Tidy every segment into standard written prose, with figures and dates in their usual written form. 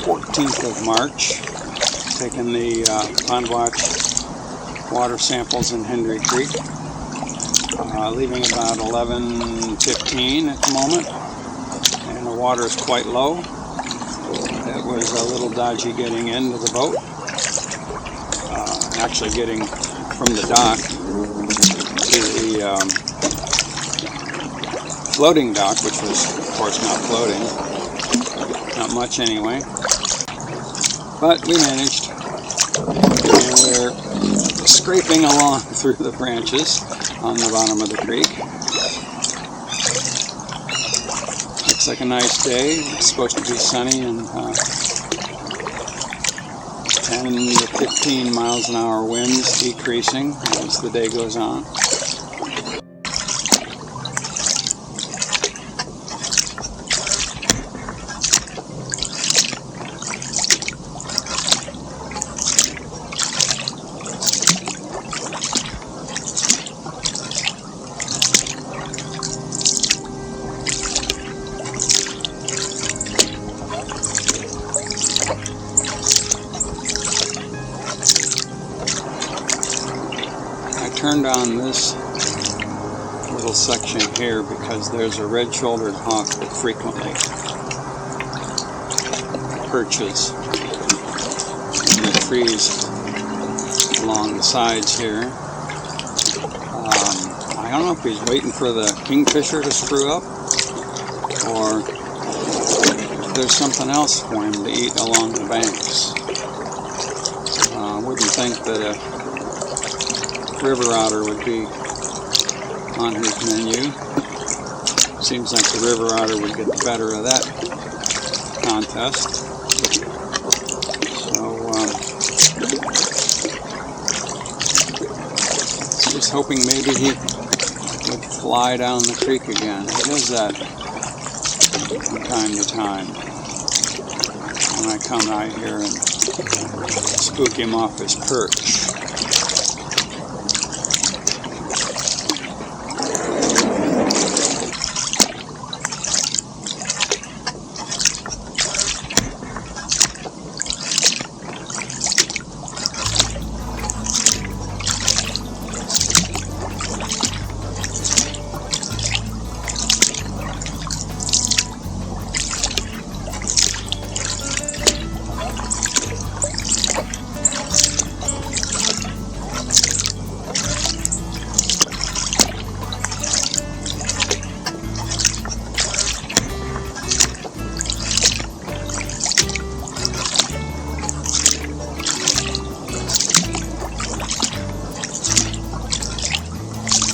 14th of March, taking the pond watch water samples in Hendry Creek, leaving about 11:15 at the moment, and the water is quite low. It was a little dodgy getting into the boat, actually getting from the dock to the floating dock, which was of course not floating, not much anyway, but we managed, and we're scraping along through the branches on the bottom of the creek. Looks like a nice day. It's supposed to be sunny and 10 to 15 miles an hour winds, decreasing as the day goes on. Turned on this little section here because there's a red-shouldered hawk that frequently perches in the trees along the sides here. I don't know if he's waiting for the kingfisher to screw up or if there's something else for him to eat along the banks. I wouldn't think that a river otter would be on his menu. Seems like the river otter would get the better of that contest. So, just hoping maybe he would fly down the creek again. He does that from time to time when I come out here and spook him off his perch.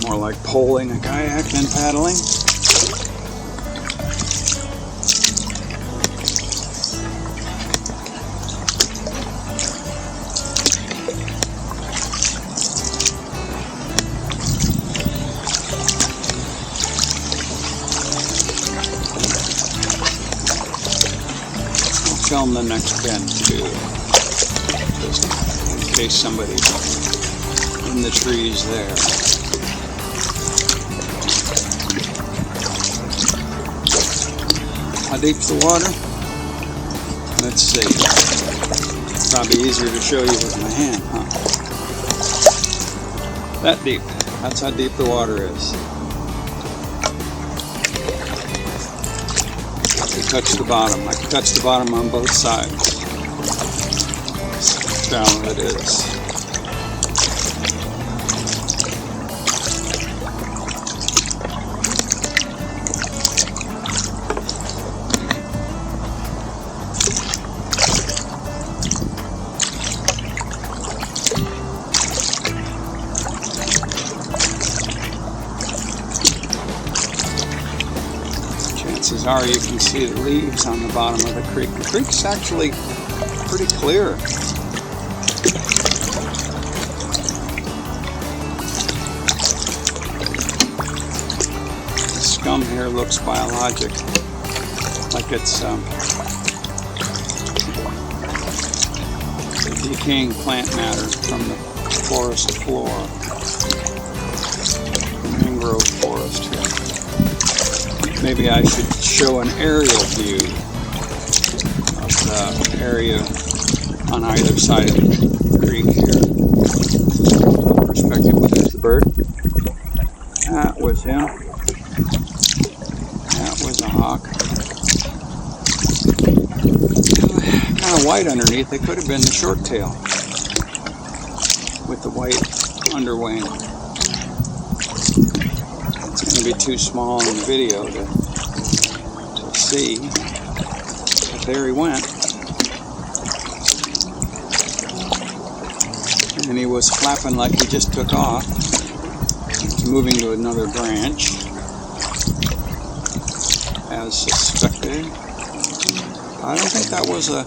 More like poling a kayak than paddling. I'll film the next bend too, just in case somebody's in the trees there. How deep's the water? Let's see. Probably easier to show you with my hand, huh? That deep. That's how deep the water is. I can touch the bottom. I can touch the bottom on both sides. That's how shallow it is. Chances are you can see the leaves on the bottom of the creek. The creek's actually pretty clear. The scum here looks biologic, like it's decaying plant matter from the forest floor, the mangrove forest here. Maybe I should show an aerial view of the area on either side of the creek here. Perspective, there's the bird. That was him. That was a hawk. Kind of white underneath. They could have been the short tail with the white underwing. It's going to be too small in the video to see. But there he went. And he was flapping like he just took off. He was moving to another branch, as suspected. I don't think that was a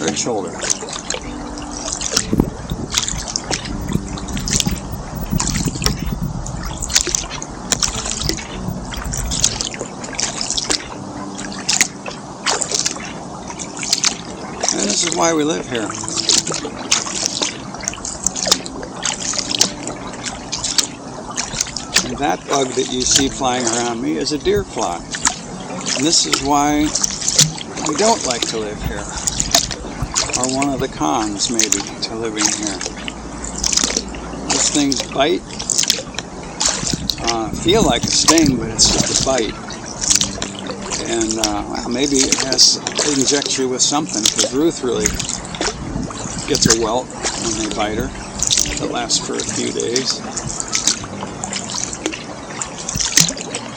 red shoulder. And this is why we live here. And that bug that you see flying around me is a deerfly. And this is why we don't like to live here. Or one of the cons, maybe, to living here. These things bite. Feel like a sting, but it's just a bite. And well, maybe it injects you with something, because Ruth really gets a welt when they bite her. It lasts for a few days.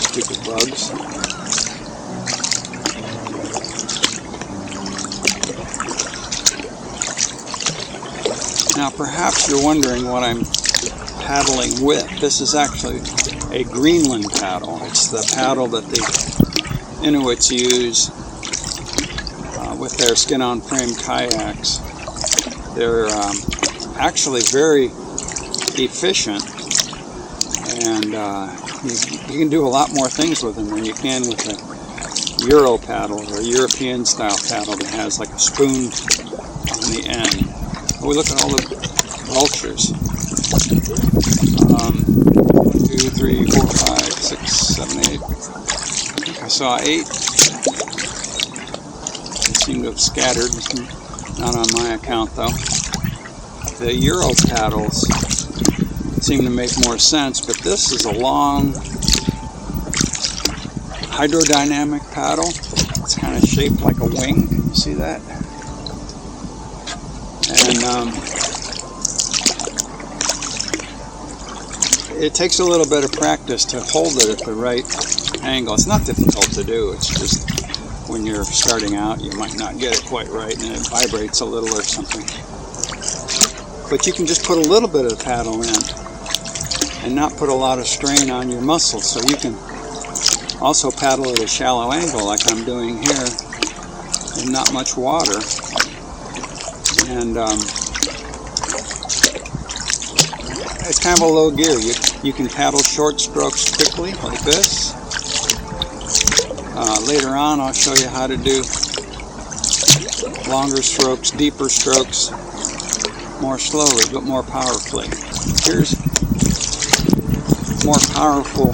Stupid bugs. Now perhaps you're wondering what I'm paddling with. This is actually a Greenland paddle. It's the paddle that the Inuits use with their skin-on-frame kayaks. They're actually very efficient, and you can do a lot more things with them than you can with a Euro paddle or a European style paddle that has like a spoon on the end. We look at all the vultures. 1, 2, 3, 4, 5, 6, 7, 8. I think I saw 8. They seem to have scattered. Not on my account though. The Euro paddles seem to make more sense, but this is a long hydrodynamic paddle. It's kind of shaped like a wing. Can you see that? And it takes a little bit of practice to hold it at the right angle. It's not difficult to do. It's just when you're starting out, you might not get it quite right, and it vibrates a little or something. But you can just put a little bit of the paddle in and not put a lot of strain on your muscles. So you can also paddle at a shallow angle like I'm doing here and not much water. And it's kind of a low gear. You can paddle short strokes quickly like this. Later on I'll show you how to do longer strokes, deeper strokes, more slowly but more powerfully. Here's more powerful,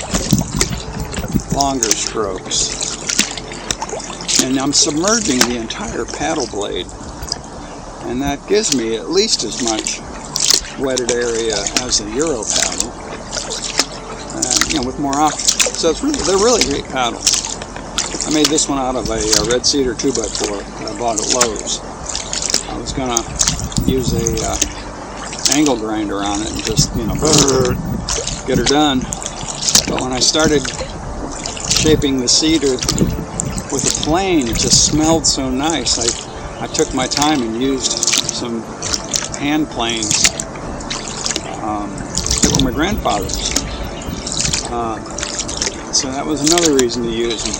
longer strokes. And I'm submerging the entire paddle blade. And that gives me at least as much wetted area as a Euro paddle, with more options. So they're really great paddles. I made this one out of a red cedar 2x4 that I bought at Lowe's. I was gonna use a angle grinder on it and just get her done. But when I started shaping the cedar with a plane, it just smelled so nice. I took my time and used some hand planes that were my grandfather's. So that was another reason to use them.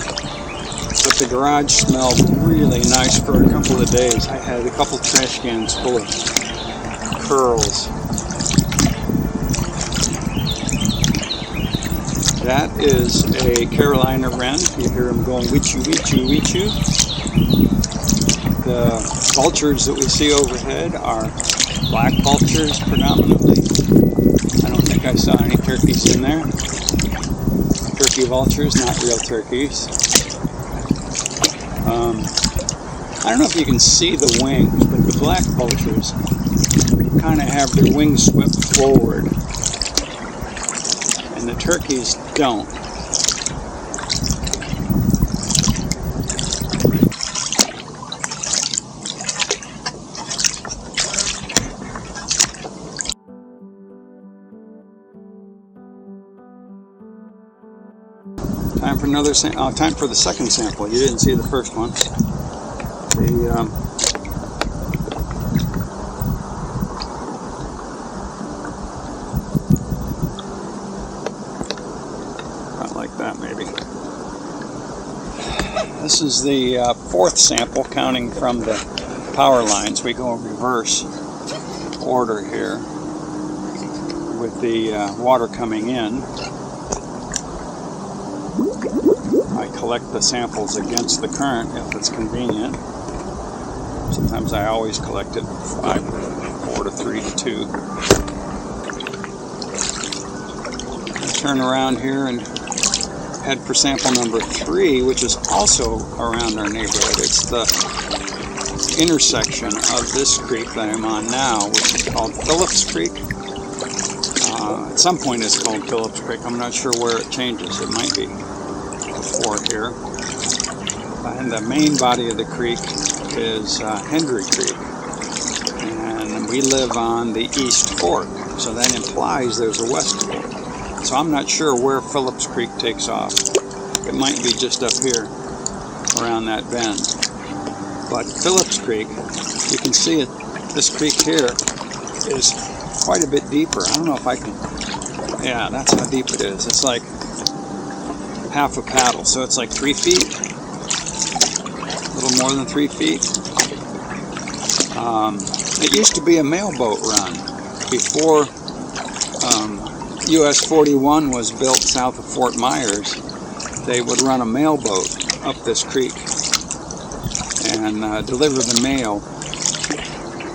But the garage smelled really nice for a couple of days. I had a couple trash cans full of curls. That is a Carolina wren. You hear them going weechoo, weechoo, weechoo. The vultures that we see overhead are black vultures predominantly. I don't think I saw any turkeys in there. Turkey vultures, not real turkeys. I don't know if you can see the wings, but the black vultures kind of have their wings swept forward, and the turkeys don't. Time for another time for the second sample. You didn't see the first one. Not like that, maybe. This is the fourth sample, counting from the power lines. We go in reverse order here with the water coming in. I collect the samples against the current if it's convenient. Sometimes I always collect it 4 to 3 to 2. I turn around here and head for sample number 3, which is also around our neighborhood. It's the intersection of this creek that I'm on now, which is called Phillips Creek. At some point it's called Phillips Creek. I'm not sure where it changes. It might be before here. And the main body of the creek is Hendry Creek, and we live on the East Fork, so that implies there's a West Fork. So I'm not sure where Phillips Creek takes off. It might be just up here around that bend. But Phillips Creek, you can see it, this creek here is quite a bit deeper. I don't know if I can, yeah, that's how deep it is. It's like half a paddle, so it's like 3 feet, a little more than 3 feet. It used to be a mailboat run before US 41 was built south of Fort Myers. They would run a mailboat up this creek and deliver the mail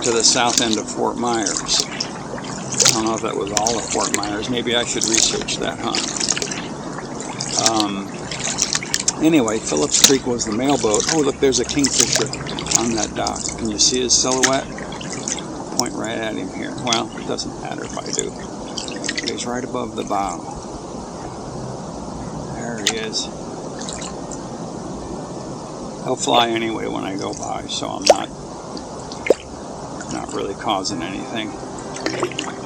to the south end of Fort Myers. I don't know if that was all of Fort Myers. Maybe I should research that, huh? Anyway, Phillips Creek was the mailboat. Oh, look, there's a kingfisher on that dock. Can you see his silhouette? I'll point right at him here. Well, it doesn't matter if I do. He's right above the bow. There he is. He'll fly anyway when I go by, so I'm not really causing anything.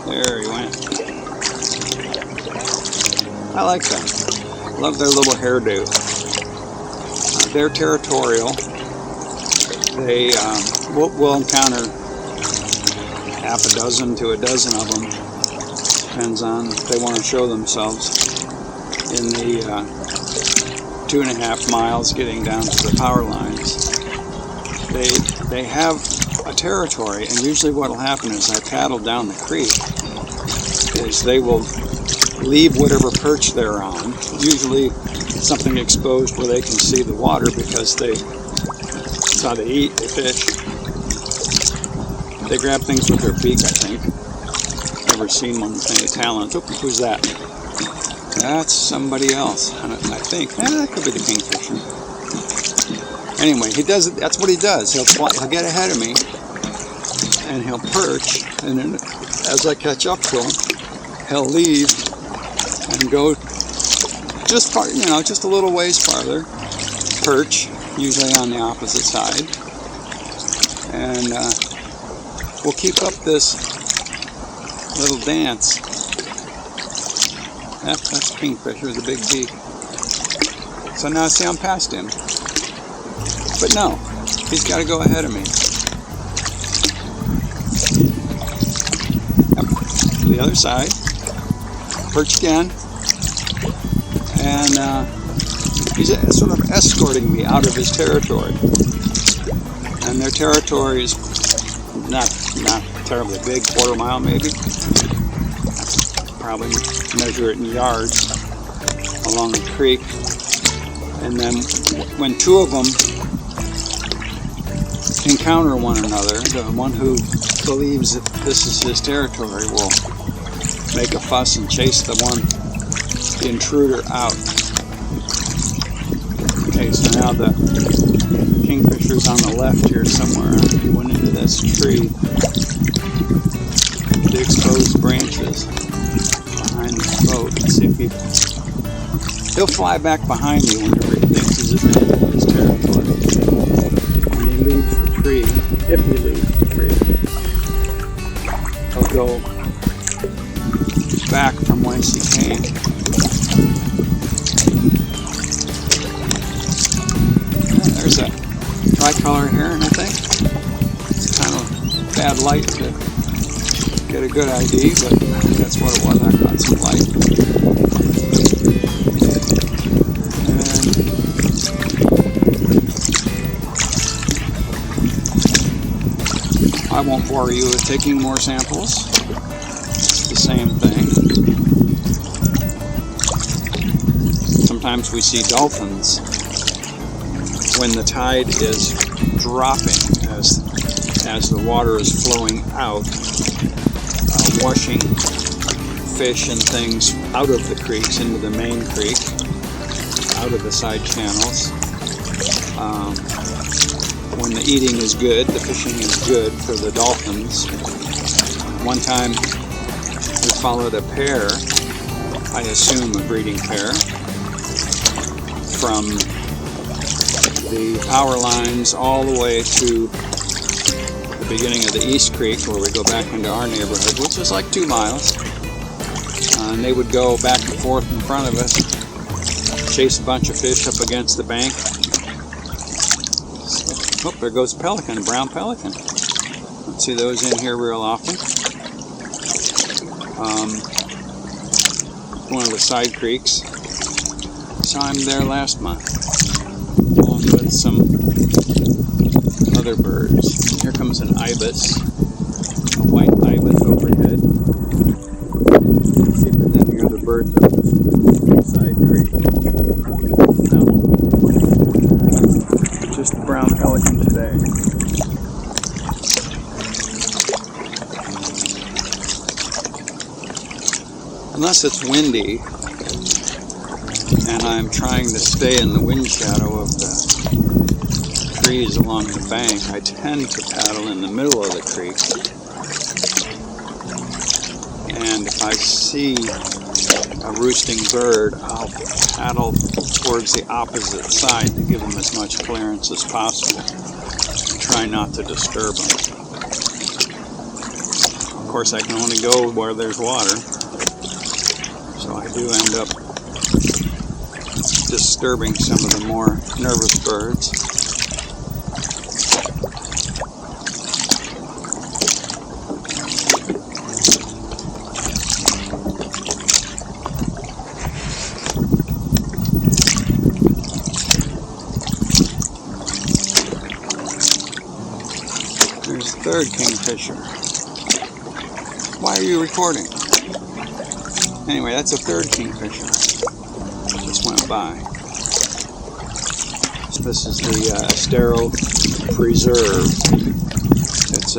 There he went. I like them. Love their little hairdo. They're territorial. They will encounter half a dozen to a dozen of them. Depends on if they want to show themselves in the 2.5 miles getting down to the power lines. They have a territory, and usually what will happen is I paddle down the creek, is they will leave whatever perch they're on, usually something exposed where they can see the water, because that's how they eat, they fish. They grab things with their beak, I think. Never seen one with any talent. Oop, who's that? That's somebody else, I think. That could be the kingfisher. Anyway, he does it. That's what he does. He'll get ahead of me, and he'll perch, and then as I catch up to him, he'll leave and go just a little ways farther, perch, usually on the opposite side, and we'll keep up this little dance. That's kingfisher with a big beak. So now see, I'm past him, but no, he's got to go ahead of me. Yep. The other side, perch again. And he's sort of escorting me out of his territory. And their territory is not terribly big, 1/4 mile maybe. Probably measure it in yards along the creek. And then when 2 of them encounter one another, the one who believes that this is his territory will make a fuss and chase the intruder out. Okay, so now the Kingfisher's on the left here somewhere. He went into this tree. The exposed branches behind this boat. Let's see if he'll fly back behind me whenever he thinks he's in his territory. When he leaves the tree, if he leaves the tree, he'll go back from whence he came. There's a tricolor heron, I think. It's kind of bad light to get a good ID, but that's what it was. I got some light. And I won't bore you with taking more samples. It's the same thing. Sometimes we see dolphins when the tide is dropping, as the water is flowing out, washing fish and things out of the creeks into the main creek, out of the side channels. When the eating is good, the fishing is good for the dolphins. One time we followed a pair, I assume a breeding pair, from the power lines all the way to the beginning of the East Creek, where we go back into our neighborhood, which is like 2 miles. And they would go back and forth in front of us, chase a bunch of fish up against the bank. So, oh, there goes a pelican, a brown pelican. Don't see those in here real often. One of the side creeks. Saw him there last month, along with some other birds. Here comes an ibis, a white ibis overhead. Let's see if there's any other birds up this side creek. No, just the brown pelican today. Unless it's windy, and I'm trying to stay in the wind shadow of the trees along the bank, I tend to paddle in the middle of the creek. And if I see a roosting bird, I'll paddle towards the opposite side to give them as much clearance as possible. Try not to disturb them. Of course, I can only go where there's water, so I do end up disturbing some of the more nervous birds. There's the third kingfisher. Why are you recording? Anyway, that's a third kingfisher. Just went by. So this is the Estero Preserve. It's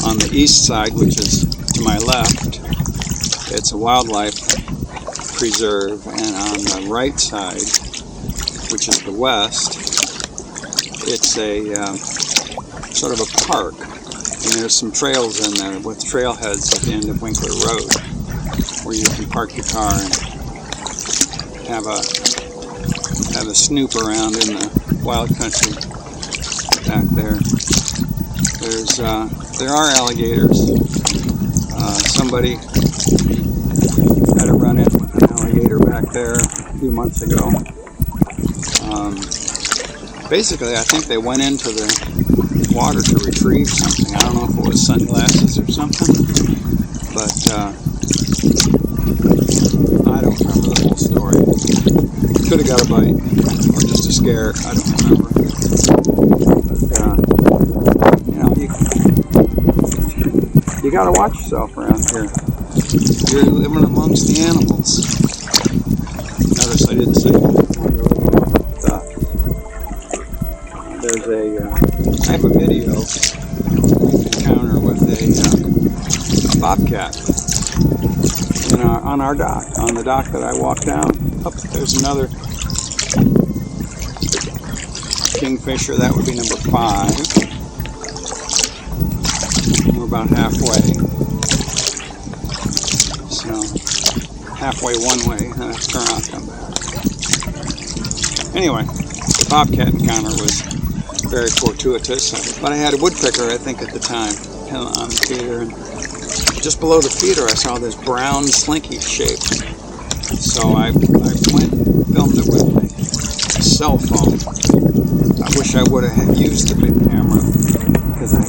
on the east side, which is to my left, it's a wildlife preserve, and on the right side, which is the west, it's a sort of a park. And there's some trails in there with trailheads at the end of Winkler Road, where you can park your car and have a snoop around in the wild country back there. There are alligators. Somebody had a run-in with an alligator back there a few months ago. Basically, I think they went into the water to retrieve something. I don't know if it was sunglasses or something, but I don't remember the whole story. Could have got a bite, or just a scare, I don't remember. But, you gotta watch yourself around here. You're living amongst the animals. Notice I didn't say I have a video encounter with a bobcat on our dock, on the dock that I walked down. Oh, there's another Kingfisher, that would be number 5. We're about halfway. So, halfway one way, and I turn around and come back. Anyway, the Bobcat encounter was very fortuitous, but I had a woodpecker, I think, at the time on the feeder, and just below the feeder I saw this brown slinky shape. So I went and filmed it with my cell phone. I wish I would have used the big camera, because I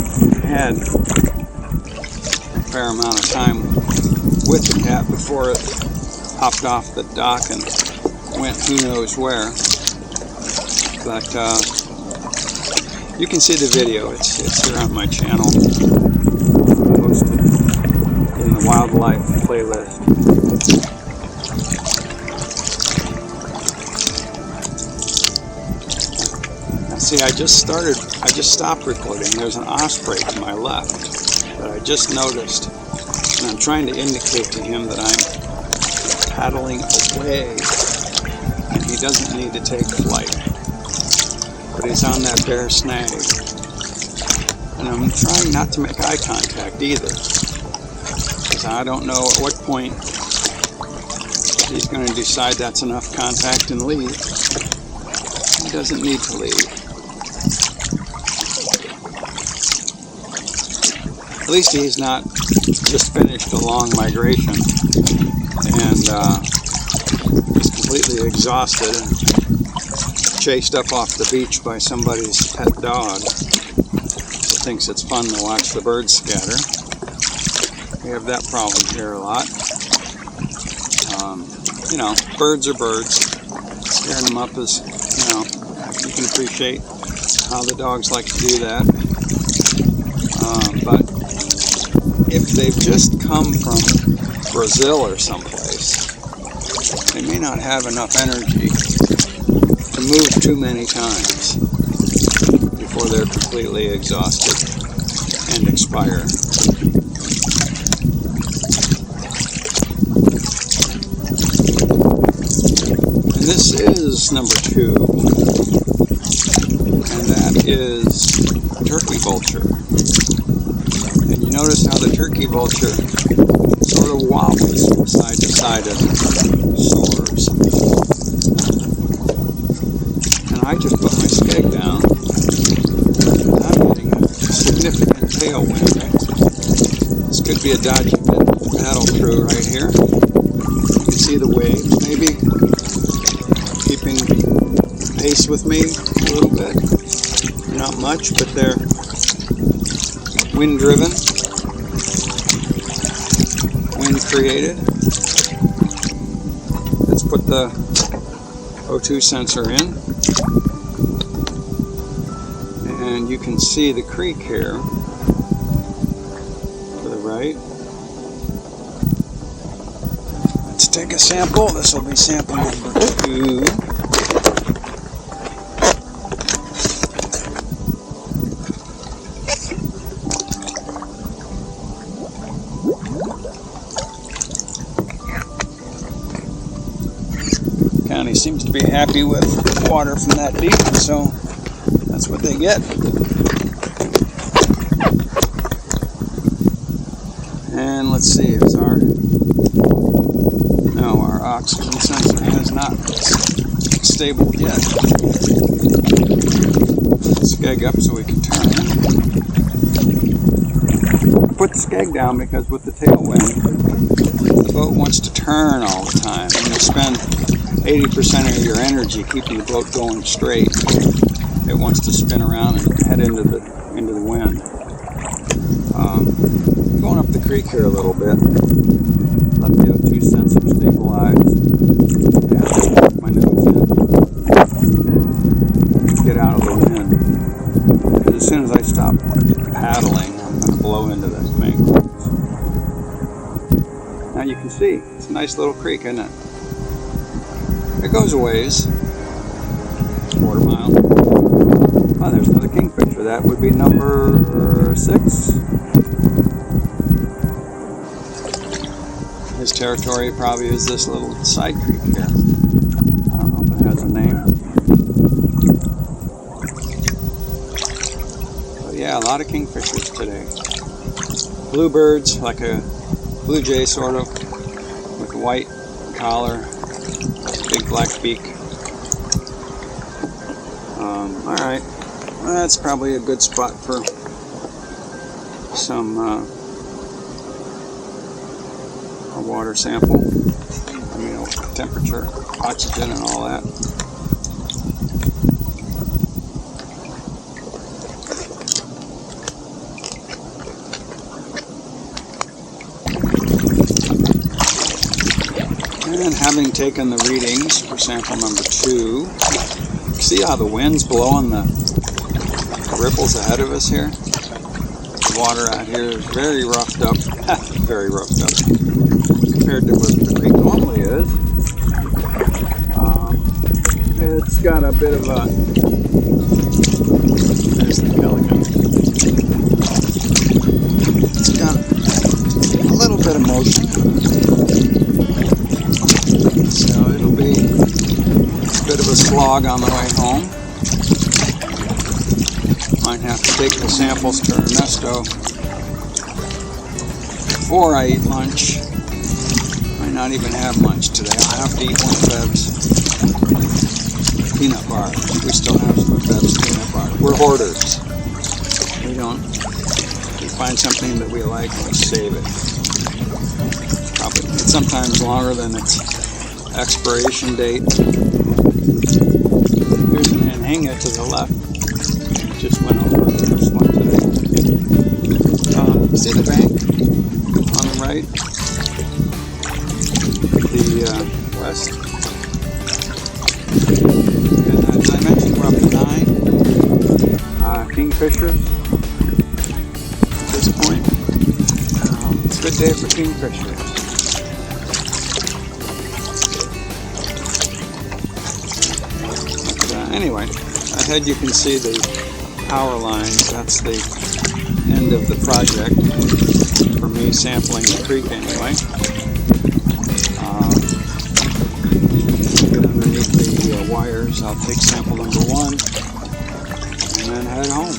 had a fair amount of time with the cat before it hopped off the dock and went who knows where. But you can see the video. It's here on my channel, posted in the wildlife playlist. Now see, I just stopped recording. There's an osprey to my left that I just noticed, and I'm trying to indicate to him that I'm paddling away, and he doesn't need to take flight. But he's on that bare snag, and I'm trying not to make eye contact either, because I don't know at what point he's going to decide that's enough contact and leave. He doesn't need to leave. At least he's not just finished a long migration and is completely exhausted and chased up off the beach by somebody's pet dog that thinks it's fun to watch the birds scatter. We have that problem here a lot. You know, birds are birds. Scaring them up is, you know, you can appreciate how the dogs like to do that. But if they've just come from Brazil or someplace, they may not have enough energy to move too many times before they're completely exhausted and expire. And this is number 2, and that is turkey vulture. And you notice how the turkey vulture sort of wobbles from side to side as it soars. I just put my skeg down. I'm getting a significant tailwind. This could be a dodgy paddle through right here. You can see the waves maybe keeping pace with me a little bit. Not much, but they're wind driven, wind created. Let's put the O2 sensor in. And you can see the creek here to the right. Let's take a sample. This will be sample number 2. County seems to be happy with water from that deep, so that's what they get. And let's see, is our oxygen sensor has not stable yet. Skeg up so we can turn. Put the skeg down because with the tailwind, the boat wants to turn all the time, and you spend 80% of your energy keeping the boat going straight. It wants to spin around and head into the wind. Going up the creek here a little bit. Let the O2 sensor stabilize. And stick my nose in. Get out of the wind. Because as soon as I stop paddling, I'm going to blow into this mangroves. Now you can see, it's a nice little creek, isn't it? It goes a ways. Quarter mile. Oh, there's another kingfisher. That would be number 6. His territory probably is this little side creek here. I don't know if it has a name. lot of kingfishers today. Bluebirds, like a blue jay sort of, with a white collar, big black beak. Alright, well, that's probably a good spot for some a water sample. I mean, temperature, oxygen, and all that. And having taken the readings for sample number 2, see how the wind's blowing the ripples ahead of us here? The water out here is very roughed up, very roughed up, compared to what the creek normally is. It's got a bit of a, there's the Pelican. It's got a little bit of motion. So it'll be a bit of a slog on the way home. Might have to take the samples to Ernesto before I eat lunch. Might not even have lunch today. I'll have to eat one of Bev's peanut bars. We still have some of Bev's peanut bars. We're hoarders. We find something that we like and we save it. It's sometimes longer than its expiration date. Here's an anhinga to the left. Just went over the first one today. See the bank on the right? The west. And as I mentioned, we're up to 9 kingfishers at this point. It's a good day for kingfishers. Anyway, ahead you can see the power lines. That's the end of the project for me sampling the creek anyway. Get underneath the wires. I'll take sample number 1 and then head home.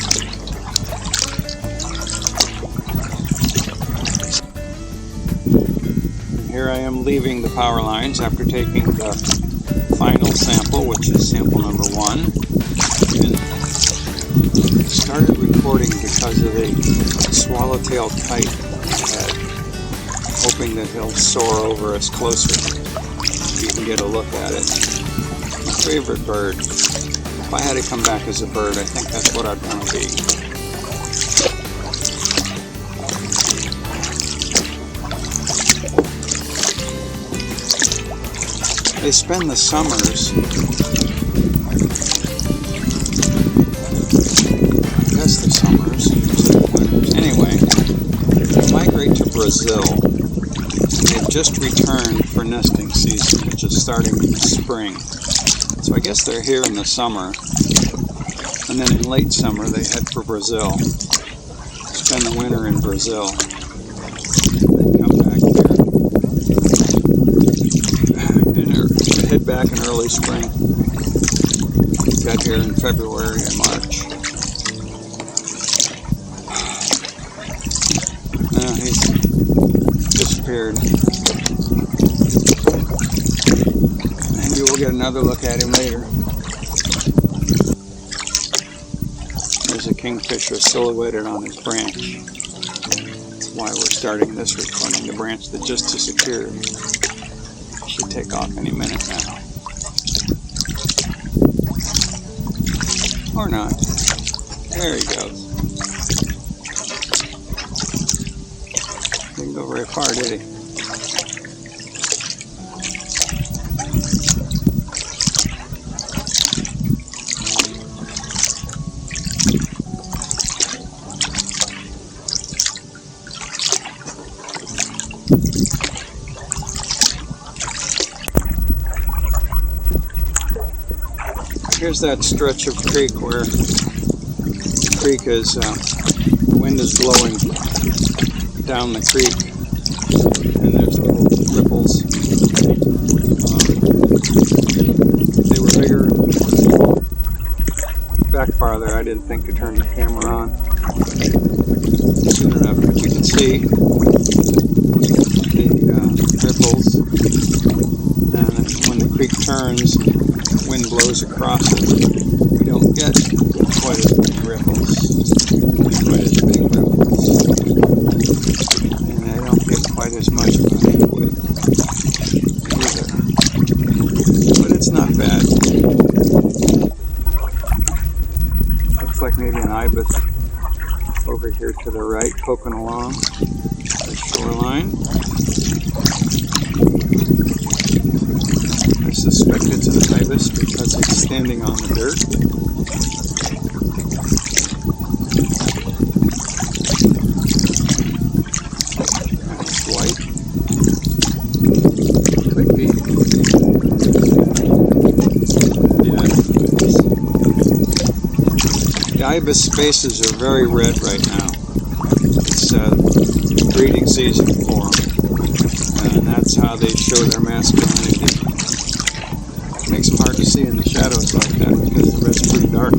And here I am leaving the power lines after taking the final sample, which is sample number 1, and started recording because of a swallowtail kite head, hoping that he'll soar over us closer so you can get a look at it. My favorite bird. If I had to come back as a bird, I think that's what I'd want to be. They spend the summers, I guess the summers, anyway, they migrate to Brazil. They've just returned for nesting season, which is starting in the spring. So I guess they're here in the summer, and then in late summer they head for Brazil, spend the winter in Brazil, then come back here. Head back in early spring. Got here in February and March. He's disappeared. Maybe we'll get another look at him later. There's a kingfisher silhouetted on his branch. That's why we're starting this recording. The branch that just disappeared. Should take off any minute now. Or not. There he goes. Didn't go very far, did he? Here's that stretch of creek where the creek is, the wind is blowing down the creek, and there's little ripples. They were bigger back farther. I didn't think to turn the camera on. soon enough. But you can see the ripples, and when the creek turns, wind blows across it. We don't get quite as many ripples, quite as big ripples, and I don't get quite as much wind width either. But it's not bad. Looks like maybe an ibis over here to the right, poking along the shoreline. I suspect it's an ibis because it's standing on the dirt. And it's white. Could be. Yeah, the ibis spaces are very red right now. It's breeding season for them, and that's how they show their masculinity. It makes them hard to see in the shadows like that because the red's pretty dark.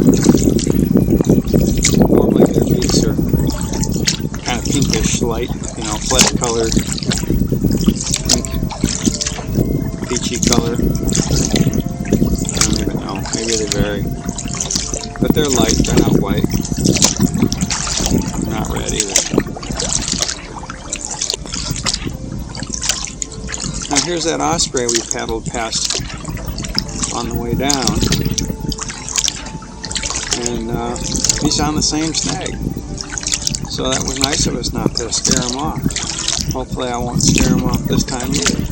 Normally their beaks are kind of pinkish, light, flesh colored, pink, peachy color. I don't even know, maybe they vary. But they're light, they're not white. They're not red either. Now here's that osprey we paddled past on the way down. And he's on the same snag. So that was nice of us not to scare him off. Hopefully I won't scare him off this time either.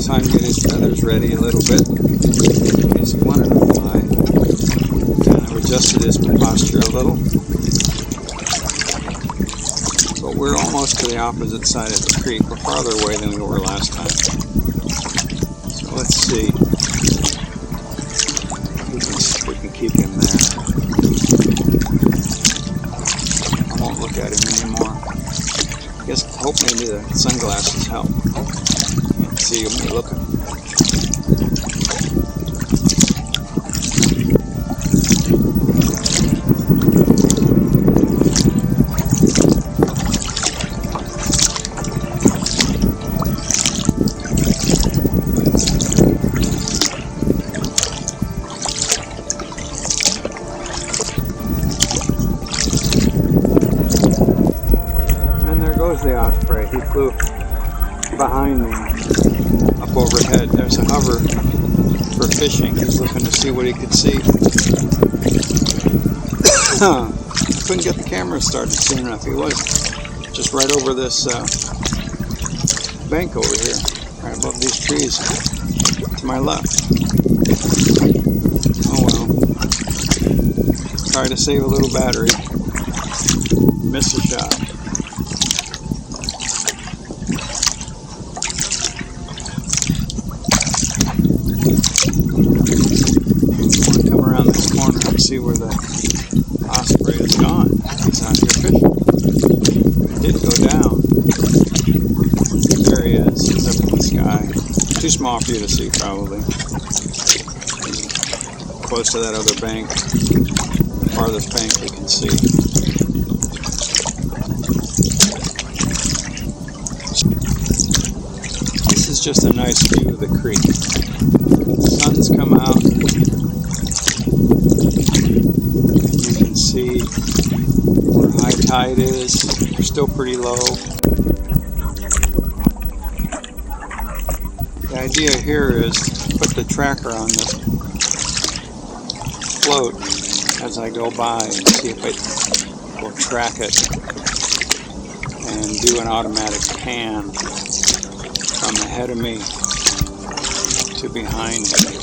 So I can get his feathers ready a little bit. He's wanted to fly. Adjusted his posture a little, but we're almost to the opposite side of the creek. We're farther away than we were last time. So let's see if we can keep him there. I won't look at him anymore. I guess hope maybe the sunglasses help. Can't see me looking. The osprey, he flew behind me up overhead. There's a hover for fishing. He's looking to see what he could see. I couldn't get the camera started soon enough. He was just right over this bank over here, right above these trees to my left. Oh well. Try to save a little battery. Miss a shot. See where the osprey is gone. He's out here fishing. He did go down. There he is. He's up in the sky. Too small for you to see, probably. Close to that other bank. The farthest bank you can see. This is just a nice view of the creek. The sun's come out. See where high tide is. We're still pretty low. The idea here is to put the tracker on this float as I go by and see if it will track it and do an automatic pan from ahead of me to behind me.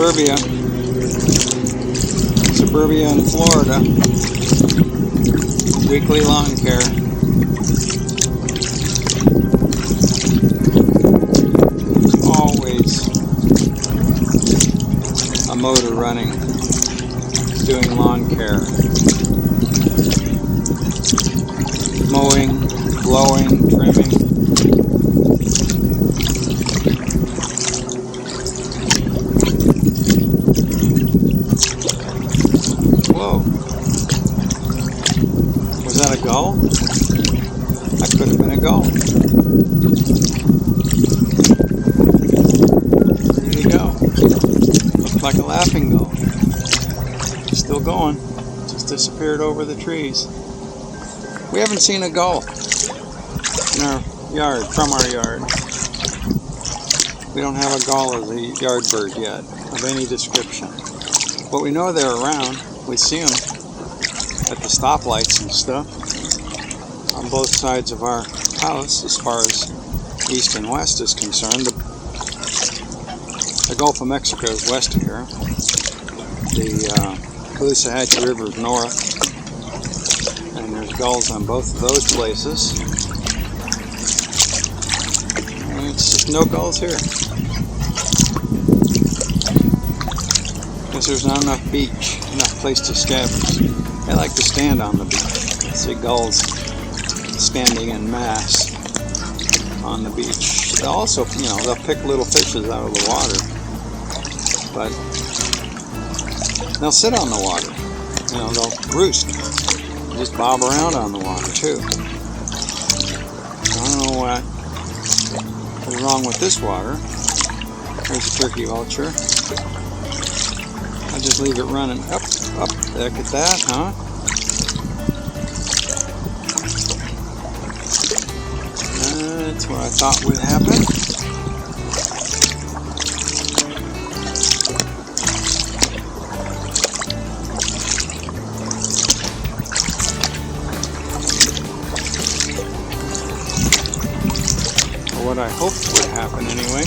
Suburbia in Florida. Weekly lawn care. Always a motor running, doing lawn care. Mowing, blowing, trimming. Whoa. Was that a gull? That could have been a gull. Where did he go? Looked like a laughing gull. Still going. Just disappeared over the trees. We haven't seen a gull in our yard, from our yard. We don't have a gull as a yard bird yet, of any description. But we know they're around. We see them at the stoplights and stuff on both sides of our house as far as east and west is concerned. The Gulf of Mexico is west of here. The Caloosahatchee River is north. And there's gulls on both of those places. And it's just no gulls here. Because there's not enough beach, enough place to scavenge. They like to stand on the beach. I see gulls standing in mass on the beach. They'll also, they'll pick little fishes out of the water. But they'll sit on the water. They'll roost. Just bob around on the water too. I don't know what is wrong with this water. There's a turkey vulture. I just leave it running up. Look at that, huh? That's what I thought would happen. What I hoped would happen anyway.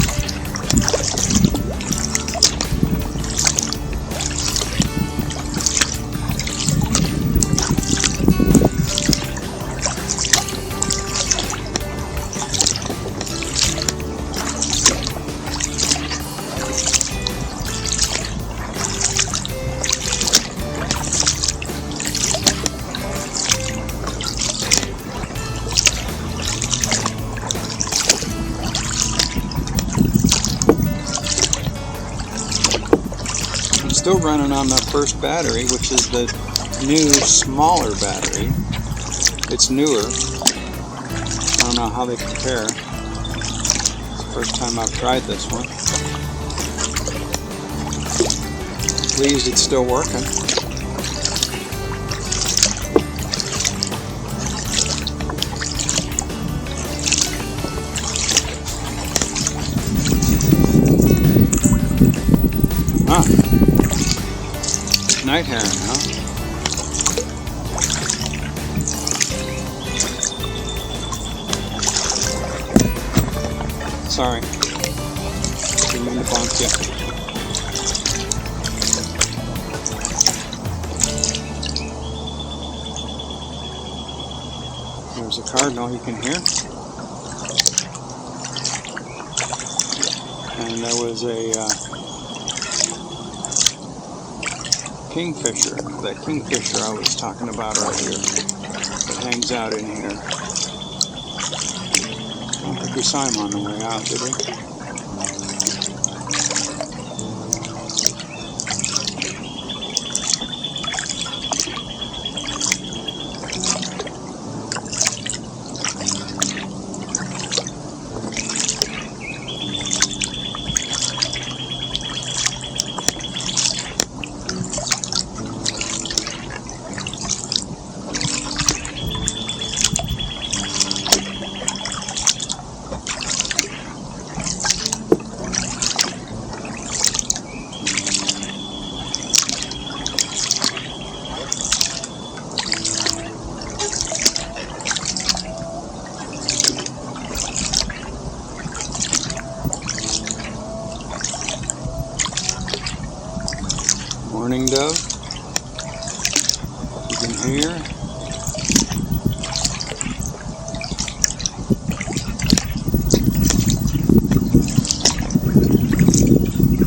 Still running on the first battery, which is the new smaller battery. It's newer. I don't know how they compare. It's the first time I've tried this one. Pleased it's still working. Huh. Night heron, huh? Sorry. Didn't mean to bonk you. There's a cardinal you can hear. And there was a Kingfisher, that Kingfisher I was talking about earlier, that hangs out in here. I don't think we saw him on the way out, did we? dove. You can hear.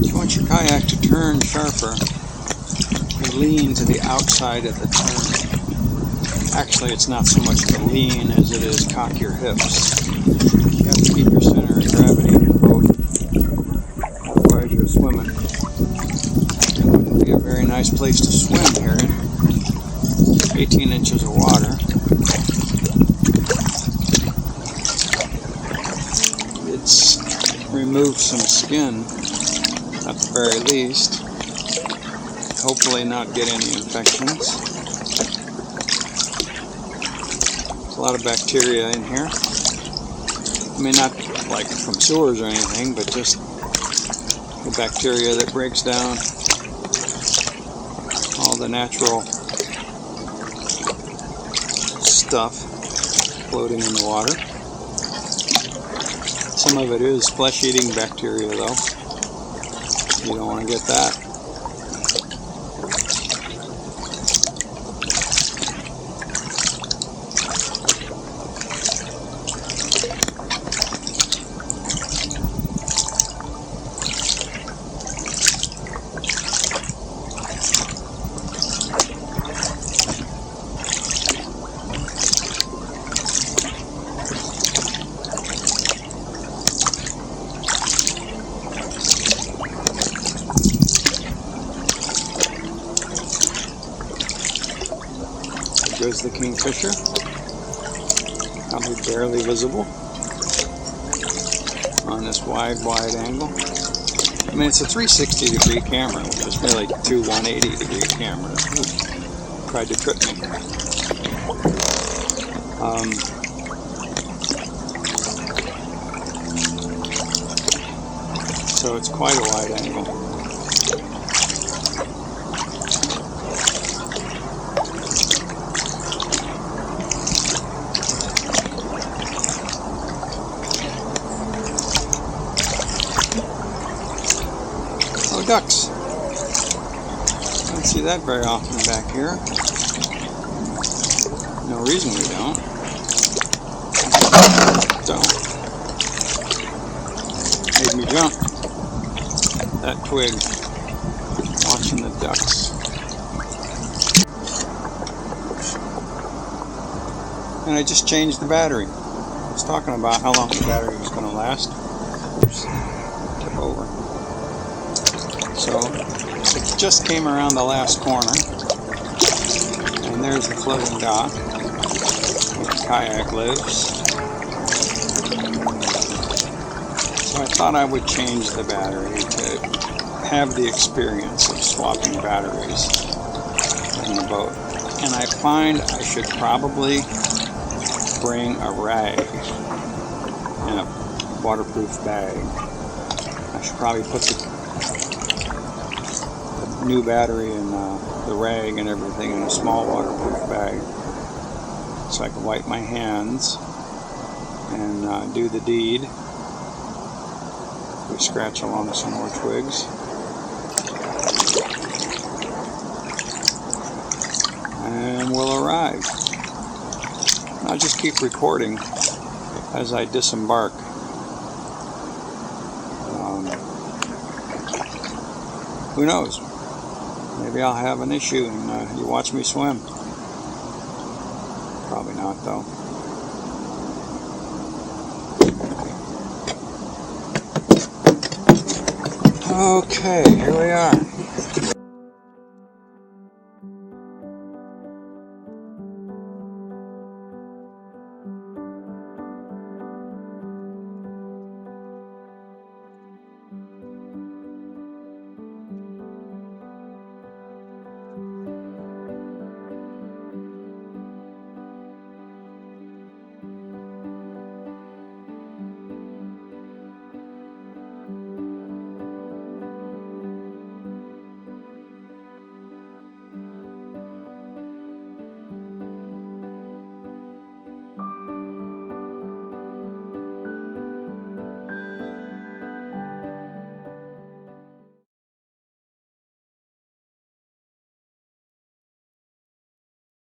You want your kayak to turn sharper. You lean to the outside of the turn. Actually, it's not so much the lean as it is cock your hips. You have to keep your center of gravity in the boat. Otherwise, you're swimming. It wouldn't be a very nice place to swim here. 18 inches of water. It's removed some skin, at the very least. Hopefully not get any infections. There's a lot of bacteria in here. I mean, not like from sewers or anything, but just the bacteria that breaks down all the natural stuff floating in the water. Some of it is flesh-eating bacteria, though. You don't want to get that. There's the Kingfisher, probably barely visible on this wide angle. I mean, it's a 360-degree camera, which is really two 180-degree cameras. Ooh, tried to trip me. So it's quite a wide angle. Ducks. Don't see that very often back here. No reason we don't. Made me jump. That twig. Watching the ducks. And I just changed the battery. I was talking about how long the battery was going to last. Oops. Tip over. So it just came around the last corner, and there's the floating dock where the kayak lives. So I thought I would change the battery to have the experience of swapping batteries in the boat. And I find I should probably bring a rag in a waterproof bag. I should probably put the new battery and the rag and everything in a small waterproof bag, so I can wipe my hands and do the deed. We scratch along some more twigs, and we'll arrive. I'll just keep recording as I disembark. Who knows? Maybe I'll have an issue and you watch me swim. Probably not, though. Okay, here we are.